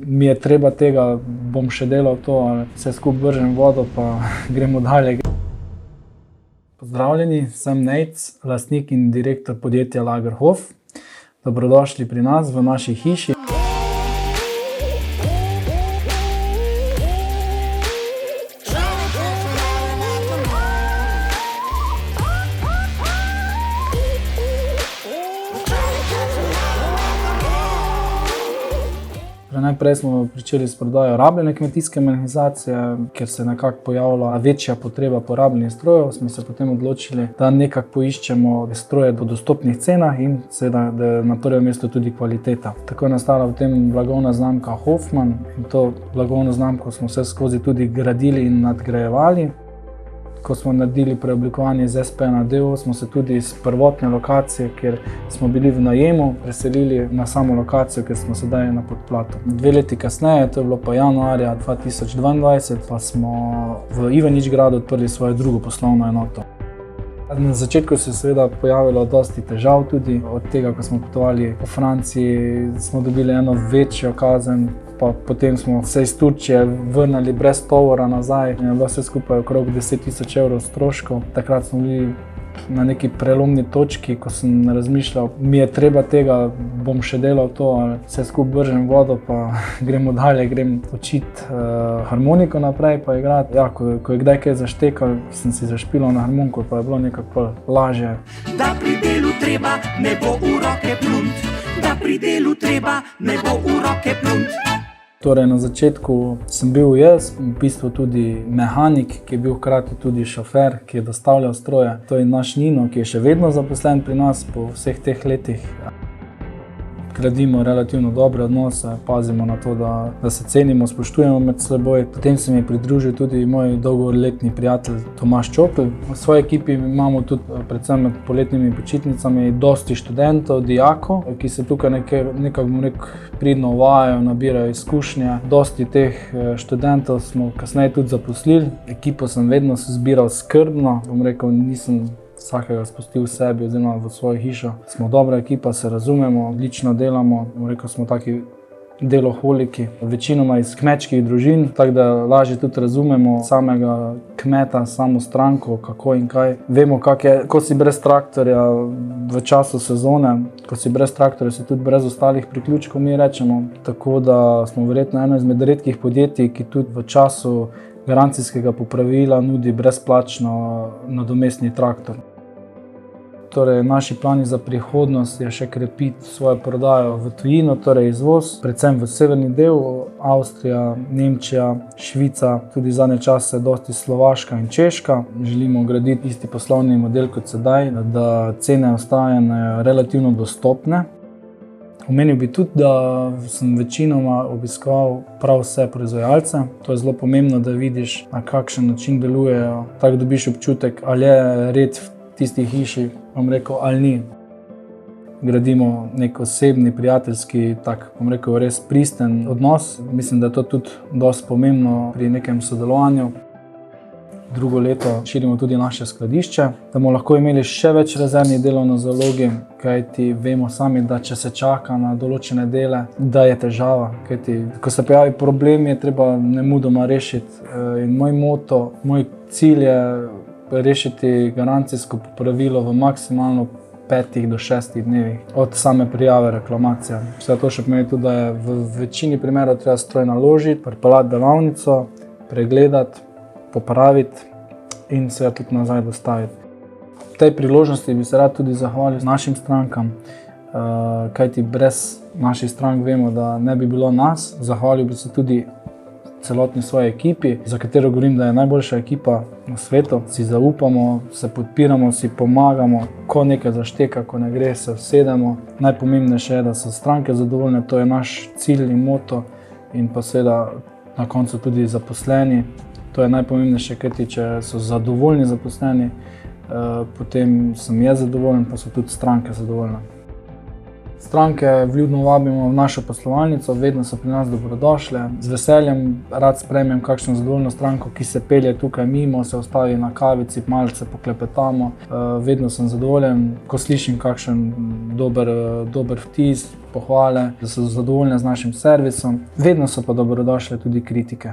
mi je treba tega, bom še delal to, vse skupaj vržem vodo pa gremo dalje. Pozdravljeni, sem Nejc, lastnik in direktor podjetja Lagerhof. Dobrodošli pri nas v naši hiši. Najprej smo pričeli s prodajo rabljene kmetijske mehanizacije, ker se je nekako pojavila večja potreba po rabljenih strojev. Smo se potem odločili, da nekako poiščemo stroje po dostopnih cenah in seveda, da je na prvem mestu tudi kvaliteta. Tako je nastala v tem blagovna znamka Hofmann in to blagovno znamko smo vse skozi tudi gradili in nadgrajevali. Ko smo naredili preoblikovanje iz SP na DO, smo se tudi iz prvotne lokacije, kjer smo bili v najemu, preselili na samo lokacijo, ker smo sedaj na Podplatu. 2 leti kasneje, to je bilo pa januarja 2022, pa smo v Ivanič gradu odprli svojo drugo poslovno enoto. Na začetku se je seveda pojavilo dosti težav tudi, od tega, ko smo potovali po Franciji, smo dobili eno večjo kazen, pa potem smo se iz Turčije vrnili brez tovora nazaj. Je bilo vse skupaj okrog 10.000 evrov stroškov. Takrat smo bili na neki prelomni točki, ko sem razmišljal, mi je treba tega, bom še delal to, vse skupaj vržem vodo pa gremo dalje, grem učiti harmoniko naprej pa igrati. Ja, ko je kdaj kaj zaštekal, sem si zašpilal na harmoniko, pa je bilo nekako lažje. Da pri delu treba, ne bo v roke plunt. Da pri delu treba, ne bo v roke plunt. Torej, na začetku sem bil jaz, v bistvu tudi mehanik, ki je bil hkrati tudi šofer, ki je dostavljal stroje. To je naš Nino, ki je še vedno zaposlen pri nas po vseh teh letih. Gradimo relativno dobre odnose, pazimo na to, da se cenimo, spoštujemo med seboj. Potem se mi je pridružil tudi moj dolgoletni prijatelj Tomaž Čokl. V svoji ekipi imamo tudi, predvsem med poletnimi počitnicami, dosti študentov, dijakov, ki se tukaj nekako pridno uvajajo, nabirajo izkušnje. Dosti teh študentov smo kasneje tudi zaposlili. Ekipo sem vedno zbiral skrbno, nisem vsakega spustil v sebi oziroma v svojo hišo. Smo dobra ekipa, se razumemo, odlično delamo, smo taki deloholiki, večinoma iz kmečkih družin, tako da lažje tudi razumemo samega kmeta, samo stranko, kako in kaj. Vemo, ko si brez traktorja v času sezone, ko si brez traktorja, si tudi brez ostalih priključkov, mi rečemo. Tako da smo verjetno eno izmed redkih podjetij, ki tudi v času garancijskega popravila nudi brezplačno nadomestni traktor. Torej, naši plani za prihodnost je še krepiti svojo prodajo v tujino, torej izvoz, predvsem v severni del, Avstrija, Nemčija, Švica, tudi zadnje čase dosti Slovaška in Češka. Želimo graditi isti poslovni model kot sedaj, da cene ostajajo relativno dostopne. Omenil bi tudi, da sem večinoma obiskoval prav vse proizvajalce. To je zelo pomembno, da vidiš, na kakšen način delujejo. Tako dobiš občutek, ali je red v tisti hiši, ali ni. Gradimo nek osebni, prijateljski, res pristen odnos. Mislim, da je to tudi dosti pomembno pri nekem sodelovanju. Drugo leto širimo tudi naše skladišče, da bomo lahko imeli še več rezervnih delov na zalogi, kajti vemo sami, da če se čaka na določene dele, da je težava. Kajti, ko se pojavi problem, je treba nemudoma rešiti. In moj moto, moj cilj je rešiti garancijsko popravilo v maksimalno 5 do 6 dnevih od same prijave reklamacije. Vse to še pomeni tudi, da je v večini primerov treba stroj naložiti, pripeljati delavnico, pregledati, popraviti in seveda tudi nazaj dostaviti. V tej priložnosti bi se rad tudi zahvalil našim strankam, kajti brez naših strank vemo, da ne bi bilo nas. Zahvalil bi se tudi celotni svoji ekipi, za katero govorim, da je najboljša ekipa na svetu. Si zaupamo, se podpiramo, si pomagamo, ko nekaj zašteka, ko ne gre, se usedemo. Najpomembnejše je, da so stranke zadovoljne, to je naš cilj in moto in pa seveda na koncu tudi zaposleni. To je najpomembnejše, kajti če so zadovoljni zaposleni, potem sem jaz zadovoljen, pa so tudi stranke zadovoljne. Stranke vljudno vabimo v našo poslovalnico, vedno so pri nas dobrodošle. Z veseljem rad sprejmem kakšno zadovoljno stranko, ki se pelje tukaj mimo, se ustavi na kavici, malce poklepetamo. Vedno sem zadovoljen, ko slišim kakšen dober vtis, pohvale, da so zadovoljne z našim servisom. Vedno so pa dobrodošle tudi kritike.